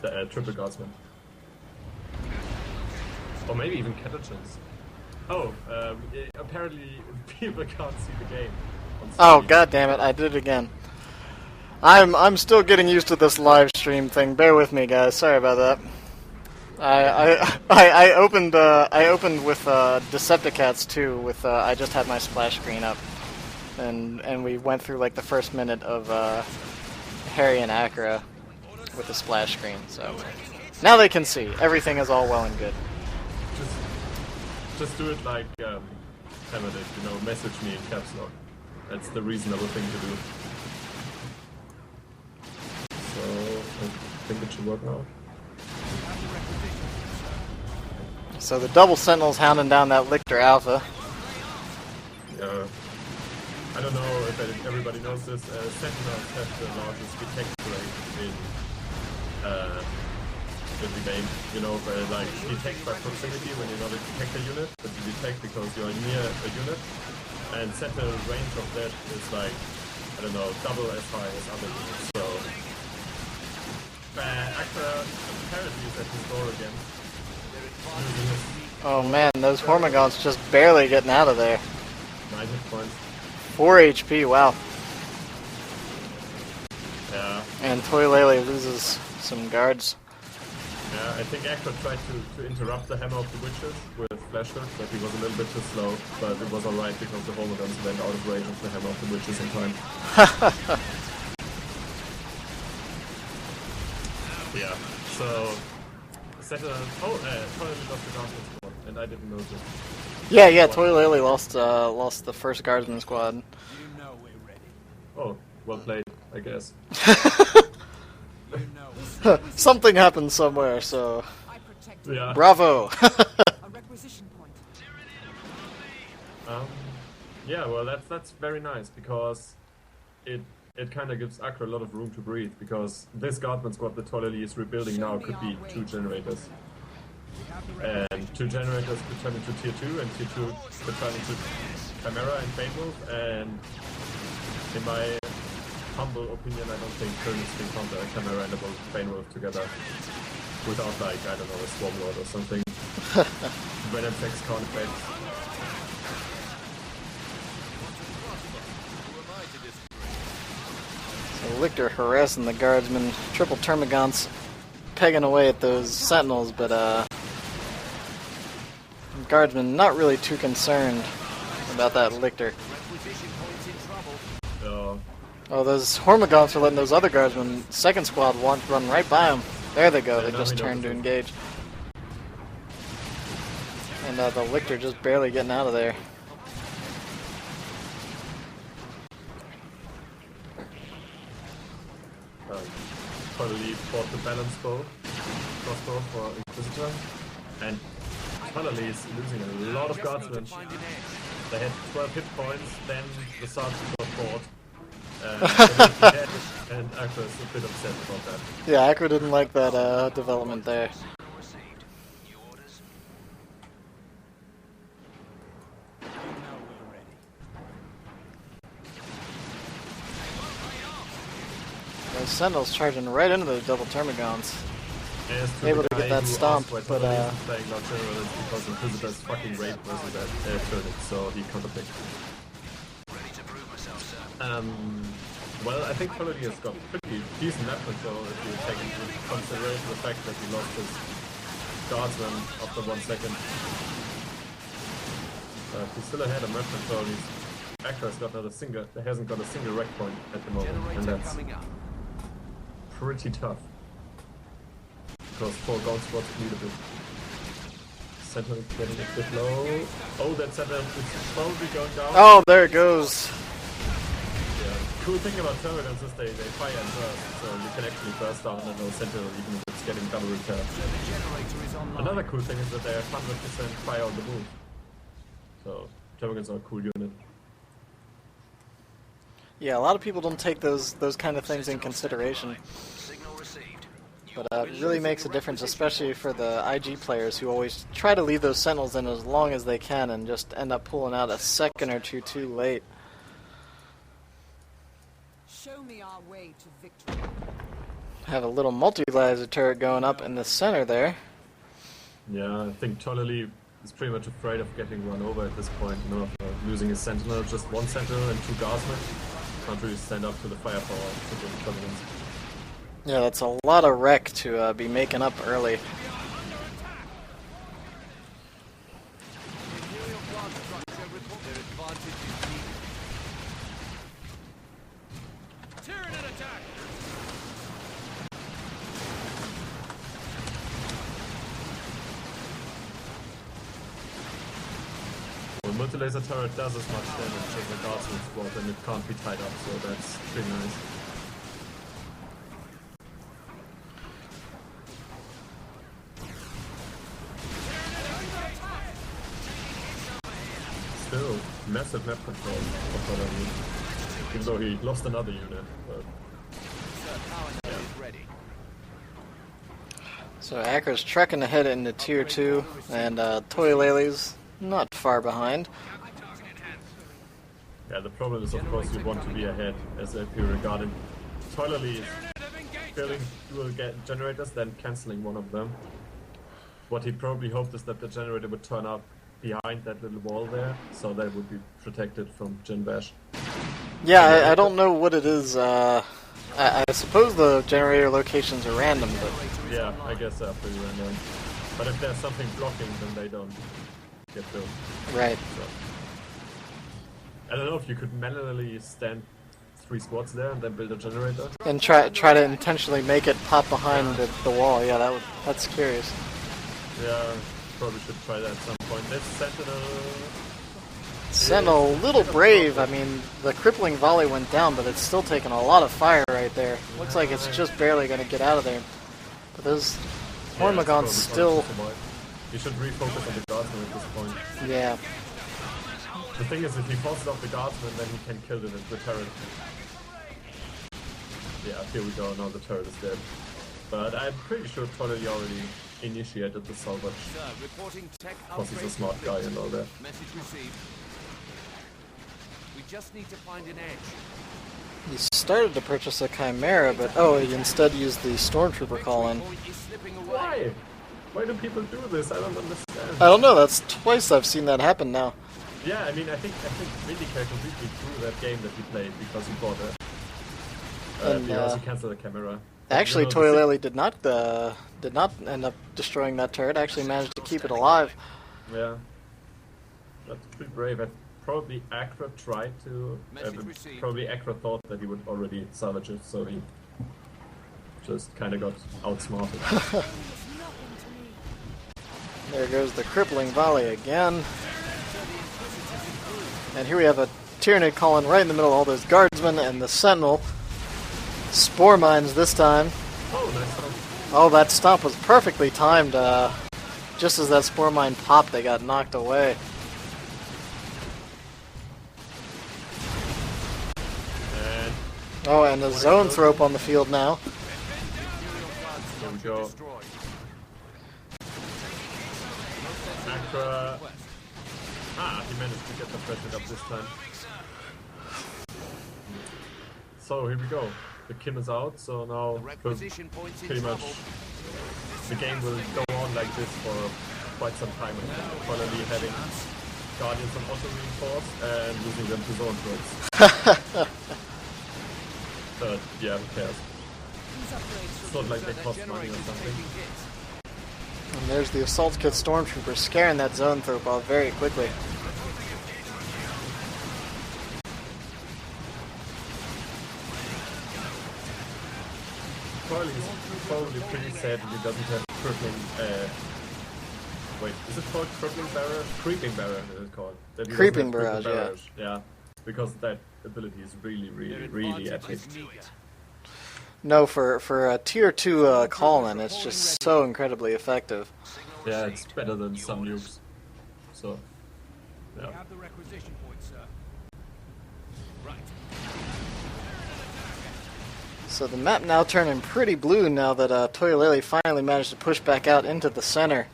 The triple guardsman. Or maybe even catechins. Oh, apparently people can't see the game. Oh, god damn it, I did it again. I'm still getting used to this live stream thing. Bear with me, guys. Sorry about that. I opened with Decepticats too. With I just had my splash screen up, and we went through like the first minute of Harry and Acra with the splash screen. So now they can see. Everything is all well and good. Just do it like Hammer did, you know, message me in caps lock. That's the reasonable thing to do. So, I think it should work now. So the double sentinels hounding down that Lictor Alpha. Yeah. I don't know if everybody knows this. Sentinels have the largest detect rate in the game. You know, like detect by proximity when you're not a detector unit, but you detect because you're near a unit. And sentinel range of that is like, I don't know, double as high as other units. So, Acra apparently is at his door again. Oh man, those Hormagaunts just barely getting out of there. 9 hit points. 4 HP, wow. Yeah. And Toilailee loses some guards. Yeah, I think Acra tried to interrupt the Hammer of the Witches with Flash Hook, but he was a little bit too slow. But it was alright because the Hormagaunts went out of range of the Hammer of the Witches in time. Yeah, so... Toilailee lost the Guardsman squad, and I didn't know this. Yeah, Toilailee lost the first Guardsman squad. Oh, well played, I guess. Something happened somewhere, so... Yeah. Bravo! Yeah, well that's very nice, because it kind of gives Acra a lot of room to breathe, because this Guardsman squad that Toilailee is rebuilding now could be 2 generators. And 2 generators could turn into tier 2, and tier 2 could turn into Chimera and Bane Wolf, and in my humble opinion, I don't think Turnus can counter a Chimera and a Bane Wolf together without, like, I don't know, a Swarm Lord or something. Venom effects, count effects. So Lictor harassing the Guardsmen. Triple Termagants pegging away at those Sentinels, but Guardsmen not really too concerned about that Lictor. Oh, those Hormagaunts are letting those other Guardsmen, second squad, run right by them. There they go, they just turned to engage. And the Lictor just barely getting out of there. Toilailee fought the balance bow, crossbow for Inquisitor, and Toilailee is losing a lot of Guardsmen. They had 12 hit points, then the Sergeant got fought. And Acra is a bit upset about that. Yeah, Acra didn't like that development there. Those Sentinels charging right into the double Termagants. Able to get that stomp, but playing Lord General is because Inquisitor's fucking rape versus that turret, so he counterpicked. Well, I think Toilailee has got pretty decent map control if you take into consideration the fact that he lost his Guardsman after 1 second. He's still ahead of map control. Acra's got not a single, hasn't got a single wreck point at the moment, and that's pretty tough. Because 4 gold spots need a bit. Sentinel getting a bit low. Oh, that Sentinel is probably going down. Oh, there it goes. Yeah. Cool thing about Terminals is they fire and burst, so you can actually burst down and no Sentinel even if it's getting double repair. Another cool thing is that they have 100% fire on the move. So, Terminals are a cool unit. Yeah, a lot of people don't take those kind of things in consideration. But it really makes a difference, especially for the IG players who always try to leave those Sentinels in as long as they can and just end up pulling out a second or two too late. Show me our way to victory. Have a little multi-laser turret going up in the center there. Yeah, I think Toilailee is pretty much afraid of getting run over at this point, you know, losing his sentinel, just one sentinel and 2 guardsmen. Can't really stand up to the firepower of the Covenants. Yeah, that's a lot of wreck to be making up early. Well, multi-laser turret does as much damage as a guardsman squad, and it can't be tied up, so that's pretty nice. Still, massive map control of Toilailee. Even though he lost another unit, but... Yeah. So Acra's trekking ahead into Tier 2, and Toilailee's not far behind. Yeah, the problem is, of course, you want to be ahead as a Imperial Guardian. Toilailee is building dual generators, then cancelling one of them. What he probably hoped is that the generator would turn up behind that little wall there, so that would be protected from Gen Bash. Yeah, I don't know what it is. I suppose the generator locations are random, but... Yeah, I guess they're pretty random. But if there's something blocking, then they don't get built. Right. So. I don't know if you could manually stand 3 squads there and then build a generator. And try to intentionally make it pop behind the wall. Yeah, that's curious. Yeah, probably should try that at some point. This Sentinel, a little brave. I mean, the crippling volley went down, but it's still taking a lot of fire right there. Looks like it's just barely going to get out of there. But those Hormagaunts still... You should refocus on the guardsman at this point. Yeah. The thing is, if he forces off the guardsman, then he can kill the turret. Yeah, here we go, now the turret is dead. But I'm pretty sure Toilailee already initiated the salvage. Because he's a smart guy and all that. Message received. We just need to find an edge. He started to purchase a Chimera, but he instead used the Stormtrooper call-in. Why? Why do people do this? I don't understand. I don't know, that's twice I've seen that happen now. Yeah, I mean, I think Vindicator completely threw that game that he played because he bought it. Because he cancelled the camera. Actually, Toilailee did not end up destroying that turret. Actually, managed to keep it alive. Yeah, that's pretty brave. Probably Acra tried to. Probably Acra thought that he would already salvage it, so he just kind of got outsmarted. There goes the crippling volley again. And here we have a Tyranid calling right in the middle of all those guardsmen and the Sentinel. Spore mines this time. Oh, nice stomp. Oh, that stomp was perfectly timed. Just as that spore mine popped, they got knocked away. And the zone thrope on the field now. Here we go. Acra. He managed to get the pressure up this time. So here we go. The Kim is out, so now pretty much the game will go on like this for quite some time. Toilailee having Guardians on auto reinforce and losing them to zone threats. But yeah, who cares? It's not like they cost money or something. And there's the Assault Kit Stormtrooper scaring that zone thrope off very quickly. Toilailee is probably pretty sad that he doesn't have crippling. Wait, is it called crippling barrage? Creeping barrage is it called. That he Creeping doesn't have barrage, yeah. Because that ability is really epic. No, for a Tier 2 call-in, it's just so incredibly effective. Yeah, it's better than some nukes. So, yeah. We have the requisition point, sir. Right. So the map now turning pretty blue now that Toilailee finally managed to push back out into the center.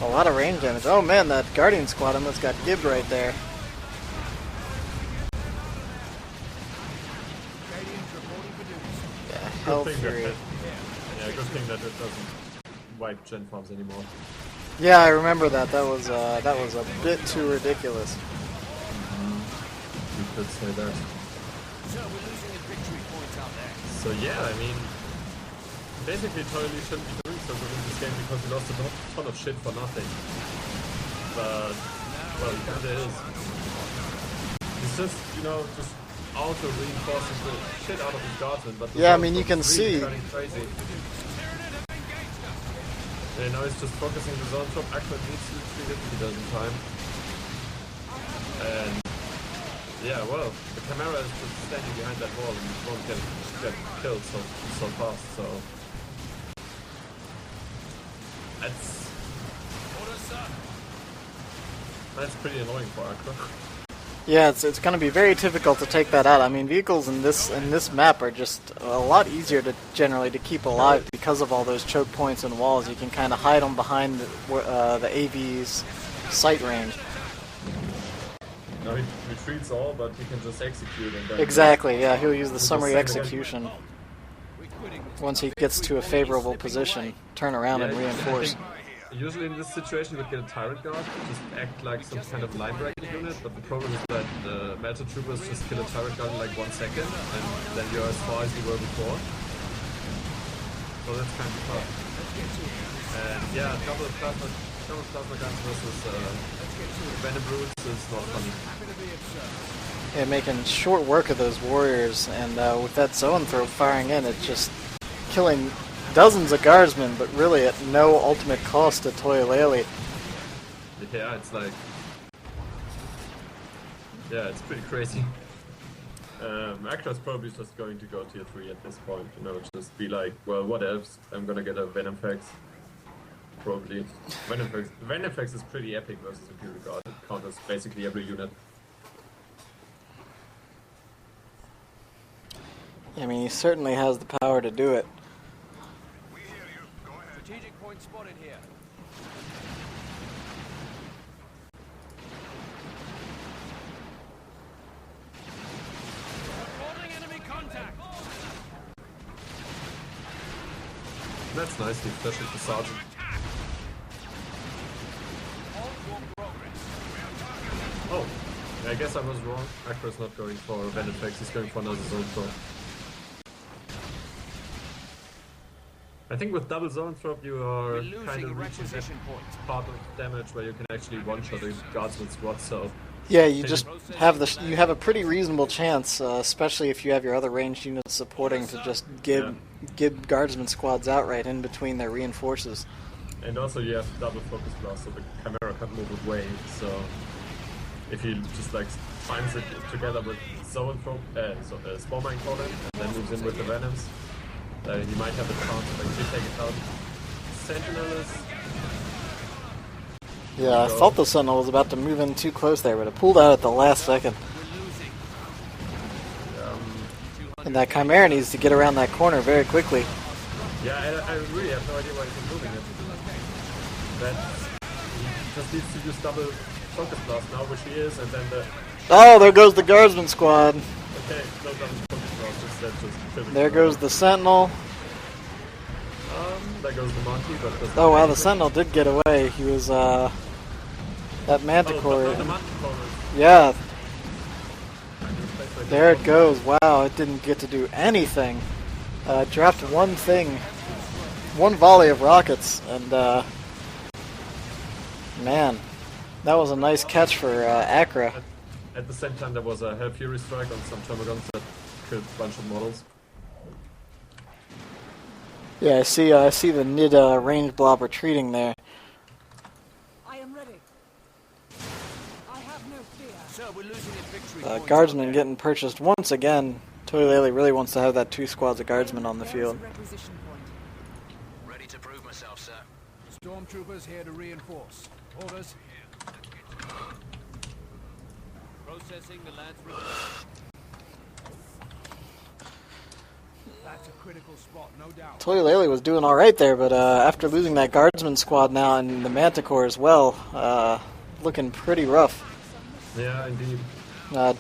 A lot of range damage. Oh man, that Guardian squad almost got gibbed right there. Hell thing Fury. yeah, good thing that it doesn't wipe gen farms anymore. Yeah, I remember that. That was a bit too ridiculous. You could say that. So we're losing a victory point out there. So yeah, I mean, basically Toilailee shouldn't be doing so good in this game because he lost a ton of shit for nothing. But, well, he kinda is. He's just, you know, just auto-reinforcing the shit out of his guardsmen. But Yeah, I mean, you can see. turning crazy. Yeah, now he's just focusing the zone top. Acra needs to treat it if he does in time. And yeah, well, the Chimera is just standing behind that wall and won't get killed so fast, so that's pretty annoying for Acra. Yeah, it's going to be very difficult to take that out. I mean, vehicles in this map are just a lot easier to generally to keep alive because of all those choke points and walls. You can kind of hide them behind the AV's sight range. Now he retreats all, but he can just execute and then... Exactly, yeah, he'll use the summary send execution. Once he gets to a favorable position, turn around and reinforce. Usually in this situation you would get a turret guard, just act like some kind of line breaking unit, but the problem is that the Melter Troopers just kill a turret guard in like 1 second, and then you're as far as you were before. So that's kind of tough. And yeah, double plasma guns versus Venom Brutes is not funny. Yeah, making short work of those warriors, and with that zone throw firing in, it's just killing dozens of guardsmen, but really at no ultimate cost to Toilailee. Yeah, it's like... Yeah, it's pretty crazy. Acra's probably just going to go tier 3 at this point, you know, just be like, well, what else? I'm gonna get a Venomfax. Probably. Venomfax is pretty epic versus Imperial Guard. It counters basically every unit. I mean, he certainly has the power to do it. Strategic point spotted here. Reporting enemy contact. That's nice, especially for Sergeant. Oh, I guess I was wrong. Acra's not going for Venomfax, he's going for another zone throw. I think with double zone throw you are kind of reaching that part of damage where you can actually one-shot a guardsman squad, so... Yeah, you just have you have a pretty reasonable chance, especially if you have your other ranged units supporting, to just give guardsman squads outright in between their reinforces. And also you have double focus blast, so the Chimera can't move away, so... If he just like finds it together with zone throw, spawn mine column, and then moves in with the Venoms, he might have a chance to actually take it out. Sentinel is... Yeah, I thought the Sentinel was about to move in too close there, but it pulled out at the last second. And that Chimera needs to get around that corner very quickly. Yeah, I really have no idea why he's moving it. That he just needs to use double focus blast now, which he is, and then the... Oh, there goes the guardsman squad. Okay, no double focus blast, that's just there goes the Sentinel. There goes the Monkey, but... Oh wow, the Sentinel did get away. He was, that Manticore. Oh, the Manticore. Yeah. There it goes. Wow, it didn't get to do anything. Dropped one thing. One volley of rockets, and, man, that was a nice catch for, Acra. At the same time, there was a Hell Fury strike on some Termagants that killed a bunch of models. Yeah, I see the Nid range blob retreating there. I am ready. I have no fear. So we're losing a victory. Guardsman getting purchased once again. Toilailee really wants to have that 2 squads of guardsmen on the field. Ready to prove myself, sir. Stormtroopers here to reinforce. Orders. Processing the Lance. That's a critical spot, no doubt. Toilailee was doing all right there, but after losing that guardsman squad now and the Manticore as well, looking pretty rough. Yeah, indeed.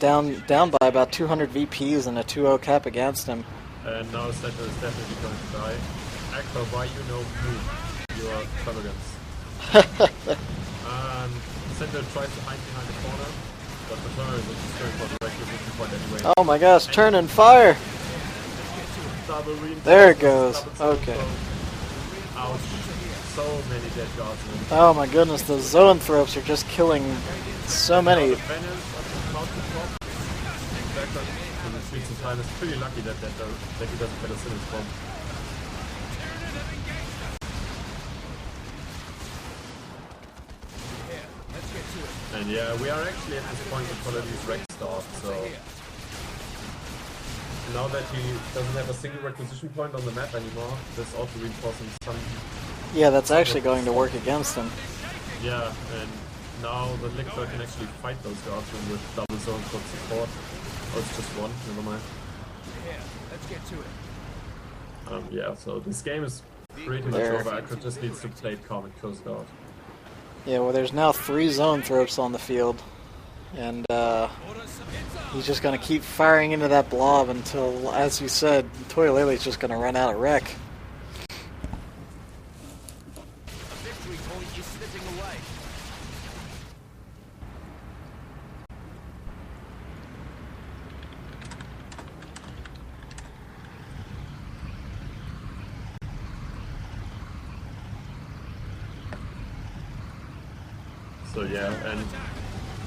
Down by about 200 VPs and a 2-0 cap against him. And now Center is definitely going to die. Acra, why you no move? You are extravagance. And Center tries to hide behind the corner, but the turner is just going for the requisition point anyway. Oh my gosh, turn and fire! Double reinforcements, There it goes. double zone Okay. throw. Ouch. So many dead guardsmen. Oh my goodness, the zoanthropes are just killing so many. Venice up to the mountain top. Background to the streets in time is pretty lucky that he doesn't get a single bomb. And yeah, we are actually at this point with Toilailee's wreck start, so now that he doesn't have a single requisition point on the map anymore, this auto reinforcing some. Yeah, that's actually going to work against him. Yeah, and now the Lictor can actually fight those guardsmen with double zone for support. Oh, it's just one, never mind. Let's get to it. Yeah, so this game is pretty much There. over. Acra just needs to play it calm and close it out. Yeah, well, there's now 3 zoanthropes on the field. And he's just going to keep firing into that blob until, as you said, Toilailee's just going to run out of wreck. A victory point is slipping away. So yeah, and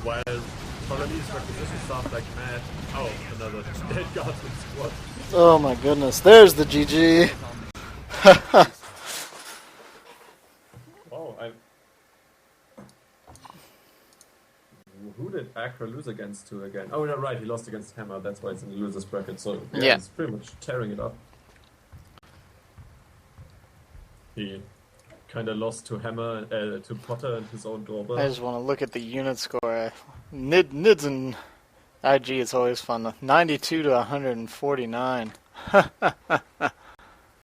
while Toilailee's requisition starts like mad. Oh, another dead guardsman squad. Oh my goodness, there's the GG. Oh, who did Acra lose against to again? Oh, no, right, he lost against Hammer, that's why it's in the losers bracket, so Yeah. he's pretty much tearing it up. He kind of lost to Hammer, to Potter and his own doorbell. I just want to look at the unit score. Nids and IG is always fun. 92 to 149.